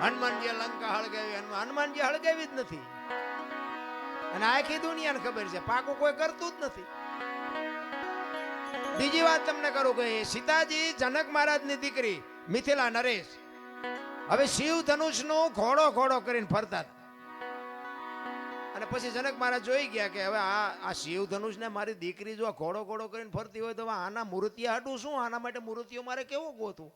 હનુમાનજી લંકા હળગાવી, હનુમાનજી હળગાવી જ નથી. અને આખી દુનિયાને ખબર છે પાકું કોઈ કરતું જ નથી. બીજી વાત તમને કરું કે સીતાજી જનક મહારાજની દીકરી મિથિલા નરેશ હવે શિવ ધનુષનો ઘોડો ઘોડો કરીને ફરતા હતા. અને પછી જનક મહારાજ જોઈ ગયા કે હવે આ શિવ ધનુષ ને મારી દીકરી જો ઘોડો ઘોડો કરીને ફરતી હોય તો આના મૂર્તિયા હાટું શું, આના માટે મૂર્તિઓ મારે કેવું ગોતું.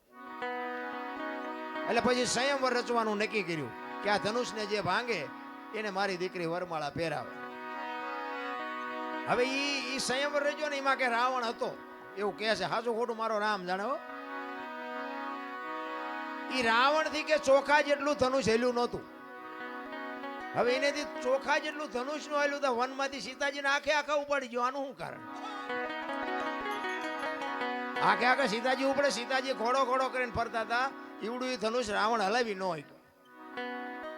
એટલે પછી સંયમવર રચવાનું નક્કી કર્યું કે આ ધનુષને જે ભાંગે એને મારી દીકરી વરમાળા પહેરાવે. હવે ઈ સંયમવર રચ્યો ને એમાં કે રાવણ હતો એવું કહે છે, સાચું ખોટું મારો રામ જાણે હો. ઈ રાવણ થી કે ચોખા જેટલું ધનુષ હેલ્યું નહોતું. હવે એનેથી ચોખા જેટલું ધનુષ નું હેલ્યું તો વનમાંથી સીતાજીને આખે આખા ઉપાડી ગયો. આનું શું કારણ? આખે આખા સીતાજી ઉપડે, સીતાજી ઘોડો ઘોડો કરીને ફરતા હતા. ઈવડું ધનુષ રાવણ હલાવી ન હોય.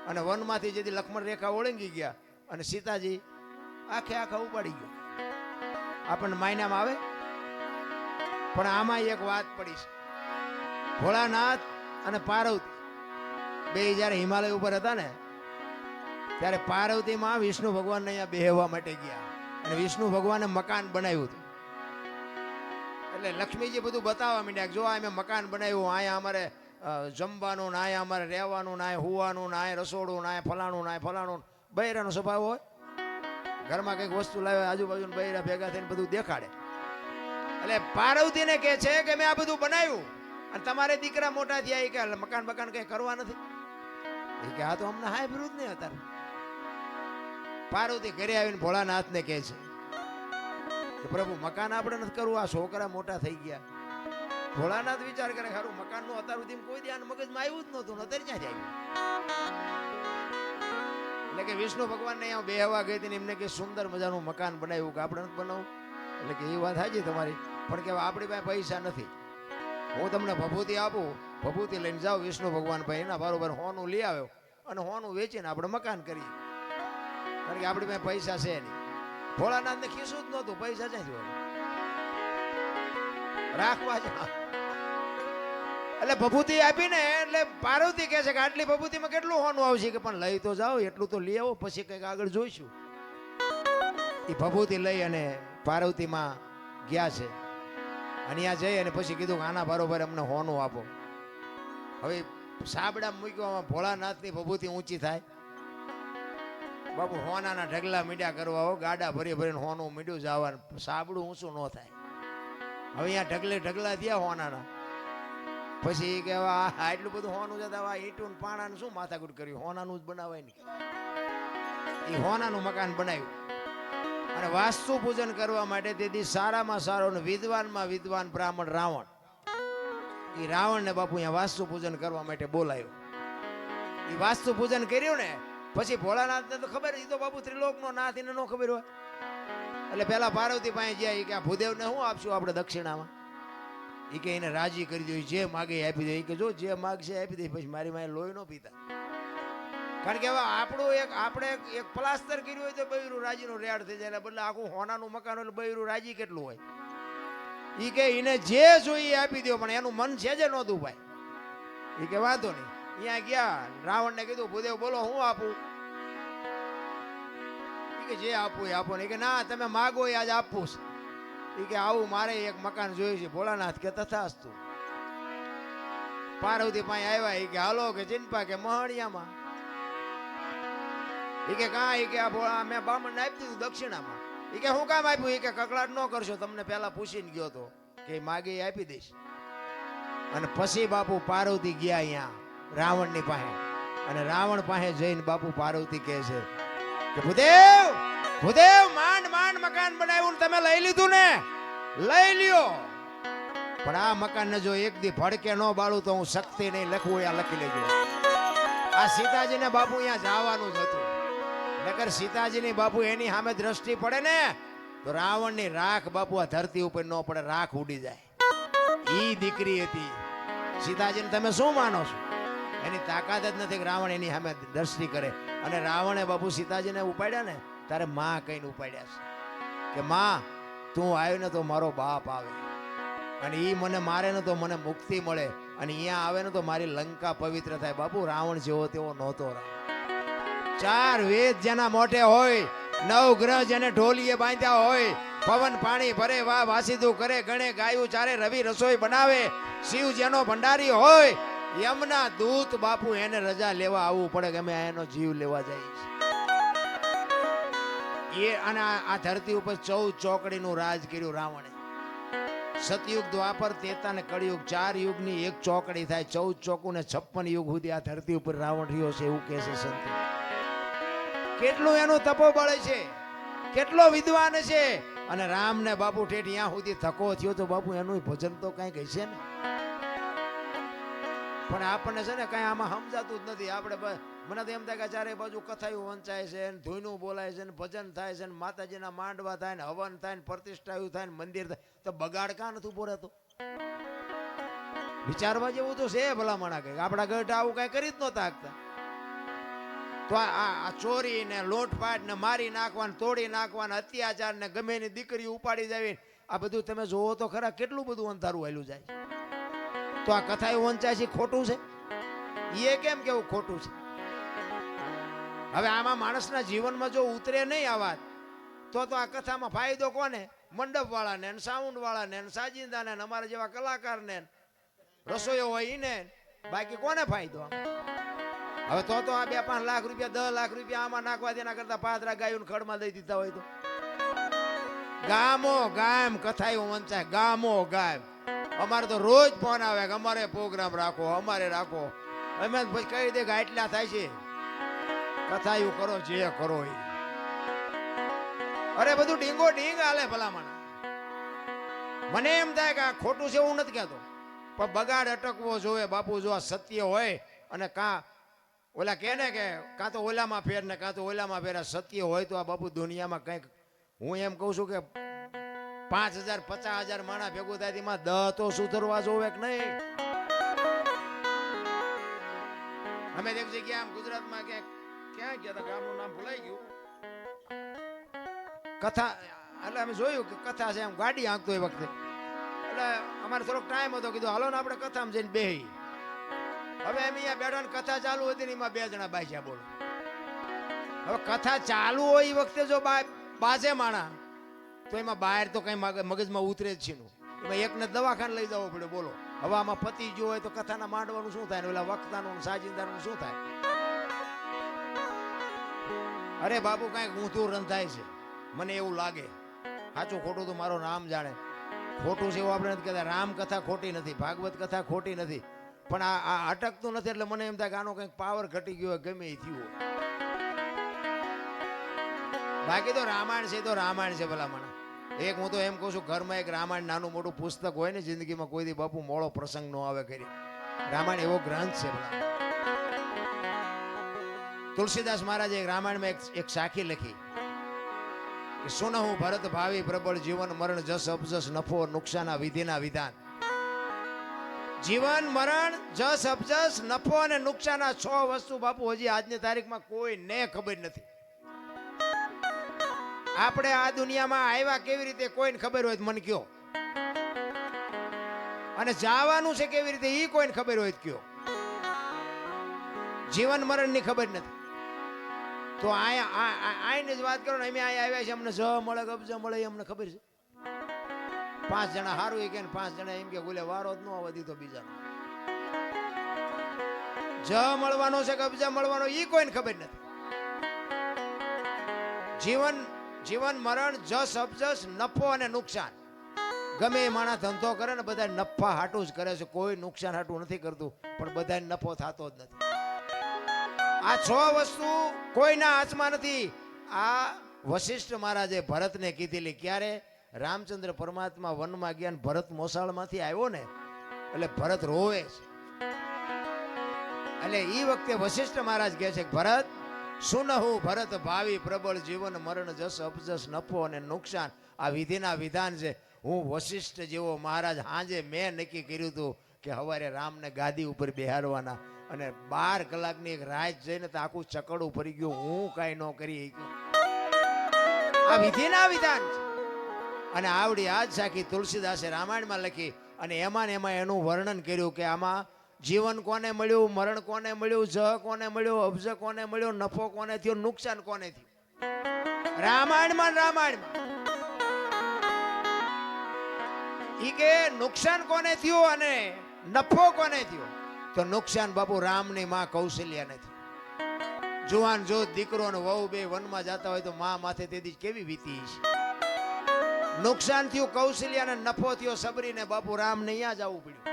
અને વનમાંથી જેથી લક્ષ્મણ રેખા ઓળંગી ગયા અને સીતાજી આખે આખા ઉપાડી ગયો. આપણને માયનામાં આવે. પણ આમાં એક વાત પડી છે, ભોળાનાથ અને પાર્વતી બે જયારે હિમાલય ઉપર હતા ને ત્યારે પાર્વતી માં વિષ્ણુ ભગવાનને અહીંયા બેહવા માટે ગયા અને વિષ્ણુ ભગવાને મકાન બનાવ્યું હતું. એટલે લક્ષ્મીજી બધું બતાવવા માંડ્યા, જો અમે મકાન બનાવ્યું, અહીંયા અમારે જમવાનું ને અહીંયા અમારે રહેવાનું ને અહીંયા હુવાનું ને અહીંયા રસોડું ને અહીંયા ફલાણું ને અહીંયા ફલાણું. બૈરાનો સ્વભાવ હોય, ઘરમાં કંઈક વસ્તુ લાવે આજુબાજુ બૈરા ભેગા થઈને બધું દેખાડે. એટલે પાર્વતીને કહે છે કે મેં આ બધું બનાવ્યું અને તમારે દીકરા મોટા થયા કે મકાન બકાન કઈ કરવા નથી. એ કે આ તો અમને હાય વિરુદ્ધ નહીં હતા. પાર્વતી ઘરે આવીને ભોળાનાથને કહે છે કે પ્રભુ મકાન આપણે નથી કરવું, આ છોકરા મોટા થઈ ગયા. ભોળાનાથ વિચાર કરે ખરું મકાન નું અત્યાર સુધી કોઈ ધ્યાન મગજમાં આવ્યું જ નહોતું, અત્યારે ક્યાં જાય. એટલે કે વિષ્ણુ ભગવાન ને અહીંયા બેહવા ગઈ હતી એમને કે સુંદર મજાનું મકાન બનાવ્યું કે આપણે નથી બનાવવું. એટલે કે એ વાત સાચી તમારી, પણ કે આપણી પાસે પૈસા નથી. હું તમને ભભૂતિ આપું, ભભૂતિ લઈને જાઓ વિષ્ણુ ભગવાન ભાઈ એના બરોબર હોનું લઈ આવ્યો અને હોનું વેચીને આપણે મકાન કરીએ, કારણ કે આપણી પાસે પૈસા છે નહીં. ભોળાનાથ ને ખીસું જ નહોતું, પૈસા ક્યાંથી હોય રાખવા જ. એટલે ભભૂતિ આપીને એટલે પાર્વતી કહે છે કે આટલી ભભૂતિમાં કેટલું હોનું આવશે, કે પણ લઈ તો જાઓ, એટલું તો લઈ આવો, પછી કંઈક આગળ જોઈશું. એ ભભૂતિ લઈ અને પાર્વતીમાં ગયા છે અને ત્યાં જઈ અને પછી કીધું કે આના બરોબર અમને હોનું આપો. હવે સાબડા મૂક્યો, ભોળાનાથની ભભૂતિ ઊંચી થાય. બાપુ હોનાના ઢગલા મીડ્યા કરવા હો, ગાડા ભરી ભરીને હોનું મીડ્યું જવાનું, સાબડું ઊંચું ન થાય. હવે અહીંયા ઢગલે ઢગલા થયા હોનાના. પછી કે આટલું બધું હોનું જતા ઈંટું પાણાનું શું માથાકૂટ કર્યું, હોનાનું જ બનાવાય ને. એ હોનાનું મકાન બનાવ્યું અને વાસ્તુ પૂજન કરવા માટે તેથી સારામાં સારો ને વિદ્વાનમાં વિદ્વાન બ્રાહ્મણ રાવણ, એ રાવણ ને બાપુ અહીંયા વાસ્તુ પૂજન કરવા માટે બોલાયો. એ વાસ્તુ પૂજન કર્યું ને પછી ભોળાનાથ ને તો ખબર, એ તો બાપુ ત્રિલોક નો નાથ, એને નો ખબર હોય. એટલે પેલા પાર્વતી પાસે જાય કે આ ભૂદેવ ને શું આપશું આપણે દક્ષિણામાં. એ કે એને રાજી કરી દો, જે માગે આપી દે. એ કે જો જે માગશે આપી દે, પછી મારી માએ લોહી નો પીતા. કારણ કે હવે આપણું આપણે એક પ્લાસ્ટર કર્યું હોય તો બૈરું રાજીનું રેડ થઈ જાય, બદલે આખું હોનાનું મકાન એટલે બૈરું રાજી કેટલું હોય. એ કે એને જે જોઈએ આપી દો, પણ એનું મન છે જ નહોતું ભાઈ. એ કે વાંધો નહીં. અહીંયા ગયા રાવણ ને કીધું ભૂદેવ બોલો હું આપું. એ કે જે આપવું એ આપો ને. કે ના તમે માગો એ આજ આપવું છે. એ કે આવું મારે એક મકાન જોયું છે. ભોળાનાથ કે તથાસ્તુ. પાર્વતી પાસે આવ્યા. એ કે હાલો કે ચિંપા કે મહણિયામાં. એ કે કા, એ કે આ ભોળા મેં બામણ આપી દીધું દક્ષિણામાં. એ કે હું કામ આપ્યું. એ કે કકડાટ ન કરશો, તમને પેલા પૂછીને ગયો તો કે માગે આપી દઈશ. અને પછી બાપુ પાર્વતી ગયા અહીંયા રાવણની પાસે અને રાવણ પાસે જઈને બાપુ પાર્વતી કહે છે કે ભૂદેવ ભૂદેવ માંડ માંડ મકાન બનાવ્યું, તમે લઈ લીધું ને, લઈ લ્યો, પણ આ મકાન ને જો એક દી ભડકે ન બાળું તો હું શક્તિ નહીં લખવું, આ લખી લેજો. આ સીતાજીને બાપુ અહીંયા જવાનું જ હતું, નકર સીતાજીની બાપુ એની સામે દ્રષ્ટિ પડે ને તો રાવણની રાખ બાપુ આ ધરતી ઉપર ન પડે, રાખ ઉડી જાય. ઈ દીકરી હતી સીતાજીને. તમે શું માનો છો? એની તાકાત જ નથી કે રાવણ એની સામે દ્રષ્ટિ કરે. અને રાવણે બાપુ સીતાજીને ઉપાડ્યા ને તારે માં કહીને ઉપાડ્યા છે કે માં તું આવ્યો ને તો મારો બાપ આવે અને ઈ મને મારે ને તો મને મુક્તિ મળે. અને અહીંયા આવે ને તો મારી લંકા પવિત્ર થાય. બાપુ રાવણ જેવો તેવો નહોતો. ચાર વેદ જેના મોઢે હોય, નવ ગ્રહ જેને ઢોલીએ બાંધ્યા હોય, પવન પાણી ભરે વાહ વાસીદું કરે, ગણે ગાયું ચારે, રવિ રસોઈ બનાવે, શિવ જેનો ભંડારી હોય, યમના દૂત બાપુ એને રજા લેવા આવવું પડે કે અમે એનો જીવ લેવા જઈએ છીએ. એ અને આ ધરતી ઉપર 14 ચોકડીનું રાજ કર્યું રાવણે. સતયુગ, દ્વાપર, ત્રેતા ને કળિયુગ, 4 યુગની એક ચોકડી થાય. 14 ચોકું ને 56 યુગ સુધી આ ધરતી ઉપર રાવણ રહ્યો છે એવું કહે છે સંતો. કેટલું એનું તપોબળ છે, કેટલો વિદ્વાન છે. અને રામ ને બાપુ ઠેઠ ત્યાં સુધી થકો થયો તો બાપુ એનું ભજન તો કઈક હશે ને. પણ આપણને છે ને કઈ આમાં સમજાતું જ નથી. આપણે મને તો એમ થાય કે ચારે બાજુ કથાયું વંચાય છે, ધૂનું બોલાય છે, ભજન થાય છે, માતાજીના માંડવા થાય ને, હવન થાય ને, પ્રતિષ્ઠાયું થાય ને, મંદિર થાય, તો બગાડ કાં નથી ઉભો રહેતો? વિચારવા જેવું તો છે ભલામણા. કઈક આપણા ગઢ આવું કઈ કરી જ નહોતા શકતા. તો આ ચોરી ને લોટપાટ ને મારી નાખવાને, તોડી નાખવાને, અત્યાચાર ને ગમે એની દીકરી ઉપાડી જાવી, આ બધું તમે જોવો તો ખરા કેટલું બધું અંધારું હાલ્યું જાય. તો આ કથાયું વંચાય છે ખોટું છે? એ કેમ કેવું ખોટું છે? હવે આમાં માણસના જીવનમાં જો ઉતરે નહીં આ વાત, તો આ કથામાં ફાયદો કોને? મંડપ વાળાને, સાઉન્ડ વાળાને, સાજિંદાને, અમારા જેવા કલાકારને, રસોઈયો હોય એને. બાકી કોને ફાયદો? હવે તો આ 2-5 લાખ રૂપિયા, 10 લાખ રૂપિયા આમાં નાખવા તેના કરતા 5 ગાયું ખડમાં દઈ દીધા હોય તો. ગામો ગામ કથાયું વંચાય, ગામો ગામ. અમારે તો રોજ ફોન આવે કે અમારે પ્રોગ્રામ રાખો, અમારે રાખો. અમે પછી કહી દે કે આટલા થાય છે, કથાયું કરો જે કરો એ. અરે બધું ડીંગો ડીંગ હાલે ભલામણ. મને એમ થાય કે આ ખોટું છે એવું નથી કહેતો, પણ બગાડ અટકવો જોવે બાપુ. જો આ સત્ય હોય અને કાં ઓલા કહે ને કે કાં તો ઓલામાં ફેર ને કાં તો ઓલામાં ફેર, સત્ય હોય તો આ બાપુ દુનિયામાં કંઈક, હું એમ કહું છું કે 5,000 50,000 માણા ભેગું થાય તેમાં 10 તો સુધરવા જોવે કે નહીં. અમે એક જગ્યાએ આમ ગુજરાતમાં ક્યાં ગયા હતા, ગામનું નામ ભૂલાઈ ગયું. કથા એટલે અમે જોયું કે કથા છે, એમ ગાડી હાંકતો એ વખતે. એટલે અમારે થોડોક ટાઈમ હતો, કીધું હાલો ને આપણે કથામાં જઈને બેહી. હવે એમ અહીંયા બેઠા ને કથા ચાલુ હતી ને એમાં 2 જણા બાજ્યા. બોલો, હવે કથા ચાલુ હોય એ વખતે જો બાજે માણા તો એમાં બહાર તો કઈ મગજમાં ઉતરે જ છે. એમાં એકને દવાખાને લઈ જવો પડે. બોલો, હવે આમાં પતિ જો હોય તો કથાના માંડવાનું શું થાય, ઓલા વક્તાનું સાજિંદાનું શું થાય? અરે બાપુ કઈક ઊંધું રંધાય છે, મને એવું લાગે. સાચું ખોટું તો મારો નામ જાણે. ખોટું છે એવું આપણે નથી કહેતા. રામ કથા ખોટી નથી, ભાગવત કથા ખોટી નથી, પણ આ અટકતું નથી. એટલે મને એમ થાય કે આનો કંઈક પાવર ઘટી ગયો ગમે એ થયું. બાકી તો રામાયણ છે તો રામાયણ છે ભલામણ. એક હું તો એમ કહું છું, ઘરમાં એક રામાયણ નાનું મોટું પુસ્તક હોય ને, જિંદગીમાં કોઈ દી બાપુ મોળો પ્રસંગ નો આવે કરી. રામાયણ એવો ગ્રંથ છે. તુલસીદાસ મહારાજે રામાયણમાં એક સાખી લખી કે સુનહું ભરત ભાવિ પ્રબળ, જીવન મરણ જસ અપજસ, નફો નુકસાન વિધિના વિધાન. જીવન મરણ જસ અપજસ નફો અને નુકસાન, આ 6 વસ્તુ બાપુ હજી આજની તારીખમાં કોઈને ખબર નથી. આપણે આ દુનિયામાં આવ્યા કેવી રીતે કોઈને ખબર હોય તો મને કયો, અને જવાનું છે કેવી રીતે એ કોઈને ખબર હોય તો કયો. જીવન મરણ ની ખબર નથી. તો આઈને જ વાત કરો ને, અમે અહીંયા આવ્યા છે, અમને જ મળે કબજા મળે એ અમને ખબર છે. 5 જણા હારું કે 5 જણા એમ કે બોલે વારો જ ન આવવા દીધો બીજાનો. જ મળવાનો છે કબજા મળવાનો એ કોઈને ખબર નથી. જીવન મરણ જસ અપજસ નફો અને નુકસાન. ગમે એ માણસ ધંધો કરે ને બધા નફા હાટું જ કરે છે, કોઈ નુકસાન હાટું નથી કરતું, પણ બધા નફો થતો જ નથી. આ 6 વસ્તુ કોઈના હાથમાં નથી. આ વશિષ્ઠ મહારાજે ભરતને કીધેલી. ક્યારે? રામચંદ્ર પરમાત્મા વનમાં ગયા, ભરત મોસાળમાંથી આવ્યો ને એટલે ભરત રોવે છે. એટલે એ વખતે વશિષ્ઠ મહારાજ કહે છે, ભરત સુનહું ભરત ભાવિ પ્રબળ, જીવન મરણ જસ અપજસ નફો અને નુકસાન, આ વિધિના વિધાન છે. હું વશિષ્ઠ જેવો મહારાજ હાજે મેં નક્કી કર્યું હતું કે હવારે રામને ગાદી ઉપર બેહાડવાના, અને 12 કલાકની એક રાત જઈને તો આખું ચકડું ફરી ગયું. હું કાંઈ ન કરી શક્યો. આ વિધિના વિધાન છે. અને આવડી આજ સાખી તુલસીદાસે રામાયણમાં લખી અને એમાં ને એમાં એનું વર્ણન કર્યું કે આમાં જીવન કોને મળ્યું, મરણ કોને મળ્યું, જહ કોને મળ્યું, અબજ કોને મળ્યો, નફો કોને થયો, નુકસાન કોને થયું. રામાયણમાં ઈ કે નુકસાન કોને થયું અને નફો કોને થયો. તો નુકસાન બાપુ રામની માં કૌશલ્યાને થયું. જુવાન જો દીકરો અને વહુ બે વનમાં જતા હોય તો માં માથે તેથી કેવી વીતી છે. નુકસાન થયું કૌશલ્યાને, નફો થયો સબરીને. બાપુ રામને અહીંયા જવું પડ્યું.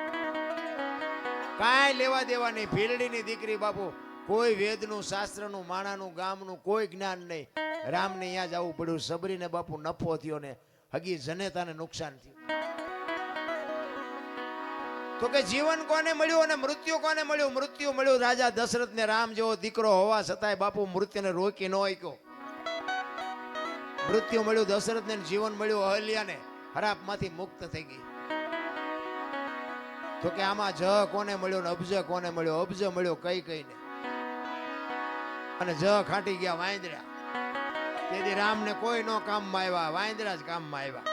કાંઈ લેવા દેવા નહીં. ભીલડીની દીકરી બાપુ, કોઈ વેદનું, શાસ્ત્રનું, માણાનું, ગામનું કોઈ જ્ઞાન નહીં. રામને અહીંયા જવું પડ્યું. સબરીને બાપુ નફો થયો ને હગી જનેતાને નુકસાન થયું. તો કે જીવન કોને મળ્યું અને મૃત્યુ કોને મળ્યું. મૃત્યુ મળ્યું રાજા દશરથને. રામ જેવો દીકરો હોવા છતાંય બાપુ મૃત્યુને રોકી ન શક્યો. મૃત્યુ મળ્યું દશરથને, જીવન મળ્યું અહલ્યાને. હરાપમાંથી મુક્ત થઈ ગઈ. તો કે આમાં જ કોને મળ્યો ને અબજ કોને મળ્યો. અબજ મળ્યો કઈ કઈને, અને જ ખાટી ગયા વાંદરા. તેથી રામને કોઈ નો કામમાં આવ્યા, વાંદરા જ કામમાં આવ્યા.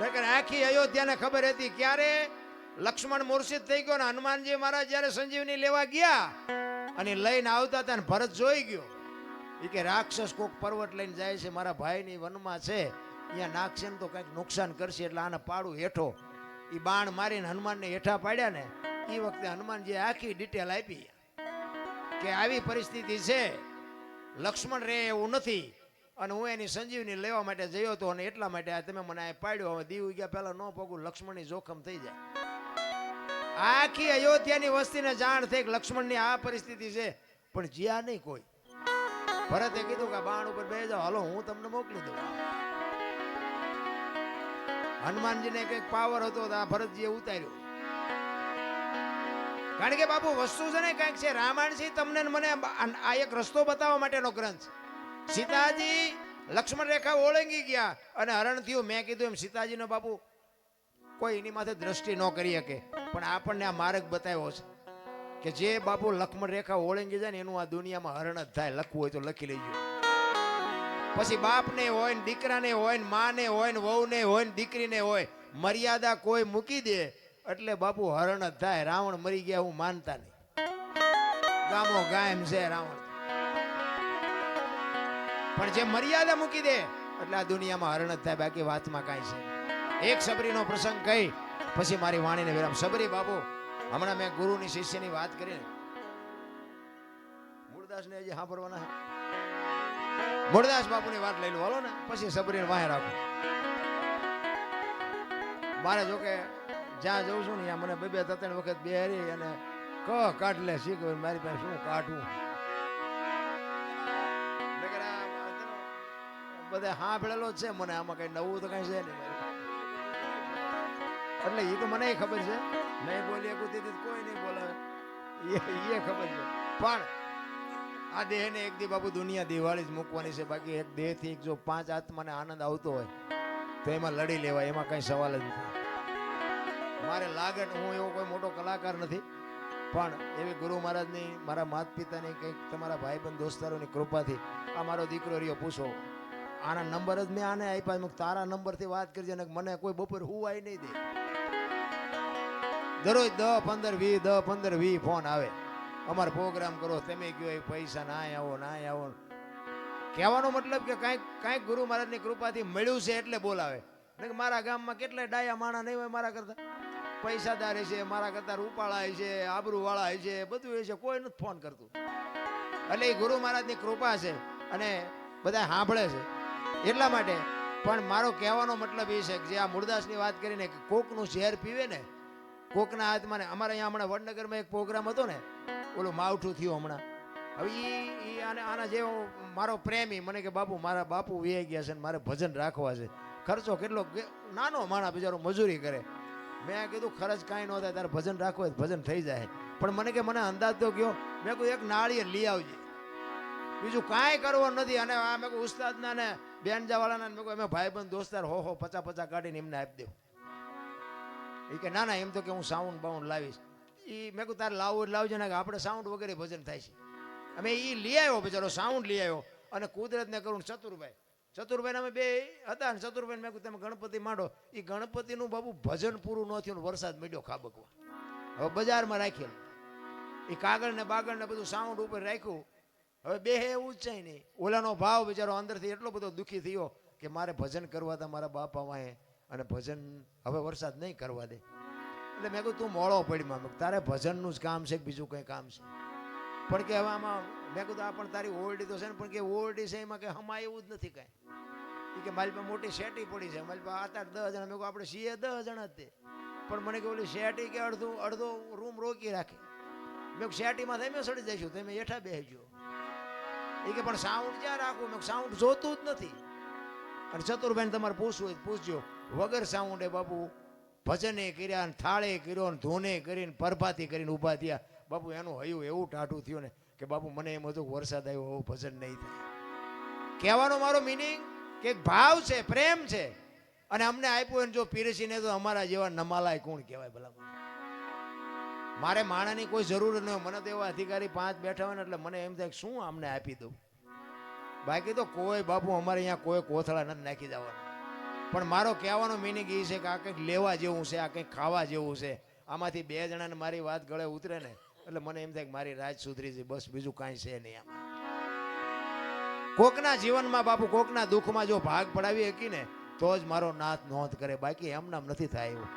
આખી અયોધ્યાને ખબર હતી. ક્યારે લક્ષ્મણ મૂર્છિત થઈ ગયો ને હનુમાનજી મહારાજ જયારે સંજીવની લેવા ગયા અને લઈને આવતા હતા ને ભરત જોઈ ગયો. એ કે રાક્ષસ કોક પર્વત લઈને જાય છે, મારા ભાઈની વનમાં છે, અહીંયા નાખશે ને તો કંઈક નુકસાન કરશે, એટલે આને પાડું હેઠો. એ બાણ મારીને હનુમાનને હેઠા પાડ્યા ને એ વખતે હનુમાનજી આખી ડિટેલ આપી કે આવી પરિસ્થિતિ છે, લક્ષ્મણ રે એવું નથી, અને હું એની સંજીવની લેવા માટે જયો હતો અને એટલા માટે આ તમે મને આ પાડ્યો. હવે દીવ ગયા પહેલા ન પગું, લક્ષ્મણની જોખમ થઈ જાય. આખી અયોધ્યાની વસ્તીને જાણ થઈ કે લક્ષ્મણની આ પરિસ્થિતિ છે, પણ જ્યાં નહીં કોઈ. ભરતે કીધું કે બાણ ઉપર બે જાઓ, હાલો હું તમને મોકલી દઉં. હનુમાનજીને કઈક પાવર હતો તો આ ભરતજીએ ઉતાર્યો. કારણ કે બાપુ વસ્તુ છે ને કઈક છે. રામાયણ છે તમને મને આ એક રસ્તો બતાવવા માટેનો ગ્રંથ. સીતાજી લક્ષ્મણ રેખા ઓળંગી ગયા અને હરણ થયું. મેં કીધું એમ સીતાજીનો બાપુ કોઈ એની માથે દ્રષ્ટિ ન કરી શકે, પણ આપણને આ માર્ગ બતાવ્યો છે કે જે બાપુ લક્ષ્મણ રેખા ઓળંગી જાય ને એનું આ દુનિયામાં હરણ જ થાય. લખવું હોય તો લખી લેજો. પછી બાપને હોય ને દીકરાને હોય ને માને હોય ને વહુને હોય ને દીકરીને હોય, મર્યાદા કોઈ મૂકી દે એટલે બાપુ હરણ જ થાય. રાવણ મરી ગયા હું માનતા નહીં. ગામો ગાયમ છે રાવણ, પણ જે મર્યાદા મૂકી દે એટલે આ દુનિયામાં હરણ જ થાય. બાકી વાતમાં કાંઈ છે. એક સબરીનો પ્રસંગ કહી પછી મારી વાણીને વિરામ. સબરી બાપુ હમણાં મેં ગુરુની શિષ્યની વાત કરી ને, મૂળદાસને હજી સાંભળવાના છે. મૂળદાસ બાપુની વાત લઈ લો હાલો ને, પછી સબરીને વાહે રાખો. મારે જોકે જ્યાં જઉં છું ને ત્યાં મને બે ત્રણ વખત બેહરી અને કાઢ લે શીખ મારી પાસે શું કાઢવું. બધા સાંભળેલો જ છે મને, આમાં કઈ નવું તો કઈ છે નહીં. એટલે એ તો મને ખબર છે, નહીં બોલીએ કુતી કોઈ નહીં બોલાવે એ ખબર છે. પણ આ દેહ ને એક દી બાપુ દુનિયા દિવાળી જ મૂકવાની છે. બાકી એક દેહ થી જો 5 આત્માને આનંદ આવતો હોય તો એમાં લડી લેવાય, એમાં કઈ સવાલ જ નથી. મારે લાગે હું એવો કોઈ મોટો કલાકાર નથી, પણ એવી ગુરુ મહારાજની, મારા માતા પિતાની, કંઈક તમારા ભાઈબંધ દોસ્તારોની કૃપાથી આ મારો દીકરો રહ્યો પૂછો. આના નંબર જ મેં આને આપ્યા. તારા નંબરથી વાત કરજે ને મને કોઈ બપોર હુવાય નહીં દે. દરરોજ 10 15 20 ફોન આવે, અમારે પ્રોગ્રામ કરો, તમે કયો એ પૈસા ના આવો ના આવો. કહેવાનો મતલબ કે કાંઈક ગુરુ મહારાજની કૃપાથી મળ્યું છે એટલે બોલાવે. મારા ગામમાં કેટલાય ડાયા માણા નહીં હોય મારા કરતા, પૈસાદાર છે, મારા કરતા રૂપાળા છે, આબરૂ વાળા છે, બધું એ છે, કોઈ નથી ફોન કરતું. એટલે એ ગુરુ મહારાજની કૃપા છે અને બધા સાંભળે છે એટલા માટે. પણ મારો કહેવાનો મતલબ એ છે કે જે આ મૂળદાસની વાત કરીને કે કોકનું ઝેર પીવે ને કોકના હાથમાં ને. અમારે અહીંયા હમણાં વડનગરમાં એક પ્રોગ્રામ હતો ને, ઓલું માવઠું થયું હમણાં. હવે આના જેવો મારો પ્રેમી મને કે બાપુ મારા બાપુ વે ગયા છે ને મારે ભજન રાખવા છે. ખર્ચો કેટલો, નાનો માણા બિચારો મજૂરી કરે. મેં કીધું ખર્ચ કાંઈ ન થાય, તારે ભજન રાખવું હોય ભજન થઈ જાય. પણ મને કે મને અંદાજ તો ગયો. મેં કહ્યું એક નાળિયેર લઈ આવજે, બીજું કાંઈ કરવાનું નથી. અને આ મેં કહ્યું ઉસ્તાદના ને બેનજાવાળાના મેં કહ્યું અમે ભાઈબંધ દોસ્તાર 50 કાઢીને એમને આપી દેવું. એ કે ના ના એમ તો કે હું સાઉન્ડ બાઉન્ડ લાવીશ. એ મેં કહ્યું તારે લાવવું એટલે લાવજો ને, કે આપણે સાઉન્ડ વગેરે ભજન થાય છે. અમે એ લઈ આવ્યો બિચારો, સાઉન્ડ લઈ આવ્યો. અને કુદરતને કરું ચતુરભાઈ ચતુરભાઈ અમે બે હતા ને ચતુરભાઈ મેં કીધું તમે ગણપતિ માંડો. એ ગણપતિનું બાબુ ભજન પૂરું ન થયું ને વરસાદ મળ્યો ખાબકવા. હવે બજારમાં રાખેલું એ કાગળ ને બાગળ ને બધું સાઉન્ડ ઉપર રાખ્યું. હવે બે એવું જ છે નહીં. ઓલાનો ભાવ બિચારો અંદરથી એટલો બધો દુઃખી થયો કે મારે ભજન કરવા હતા મારા બાપા વાંહે અને ભજન હવે વરસાદ નહીં કરવા દે. એટલે મેં કહ્યું તું મોળો પડીમાં તારે ભજનનું જ કામ છે કે બીજું કંઈ કામ છે? પણ કે હવે આમાં મેં કીધું આ પણ તારી ઓરડી તો છે ને, પણ કે ઓરડી છે એમાં કે હમાય એવું જ નથી કાંઈ. કે મારી પાસે મોટી શેટી પડી છે, મારી પાસે 8-10 જણા. મેં કહું આપણે છીએ 10 જણા જ તે, પણ મને કે ઓલી શેટી કે અડધો રૂમ રોકી રાખે. મેં શેટીમાં તમે સડી જઈશું, તમે હેઠા બેસજો. એ કે પણ સાઉન્ડ ક્યાં રાખવું? મેં સાઉન્ડ જોતું જ નથી. અને ચતુરભાઈને તમારે પૂછવું હોય પૂછજો. વગર સાઉન્ડે બાપુ ભજને કર્યા ને થાળે કર્યો ને ધૂને કરીને પરભાતી કરીને ઊભા થયા. બાપુ એનું હયું એવું ટાઢું થયું ને કે બાપુ મને એમ હતું વરસાદ આવ્યો હવે ભજન નહીં થાય. કહેવાનો મારો મિનિંગ કે ભાવ છે, પ્રેમ છે, અને અમને આપ્યું ને જો પીરસીને તો અમારા જેવા નમાલાય કોણ કહેવાય ભલા? મારે માણાની કોઈ જરૂર ન હોય. મને તો એવા અધિકારી 5 બેઠા હોય ને એટલે મને એમ થાય કે શું અમને આપી દઉં. બાકી તો કોઈ બાપુ અમારે અહીંયા કોઈ કોથળા નથી નાખી જવાના. પણ મારો કહેવાનો મિનિંગ એ છે કે આ કંઈક લેવા જેવું છે, આ કંઈક ખાવા જેવું છે. આમાંથી 2 જણાને મારી વાત ગળે ઉતરે ને એટલે મને એમ થાય કે મારી રાજ સુધરી છે, બસ બીજું કાંઈ છે નહીં. આમાં કોકના જીવનમાં બાપુ કોકના દુઃખમાં જો ભાગ પડાવી શકી ને તો જ મારો નાથ નોંધ કરે. બાકી એમ નામ નથી થાય એવું.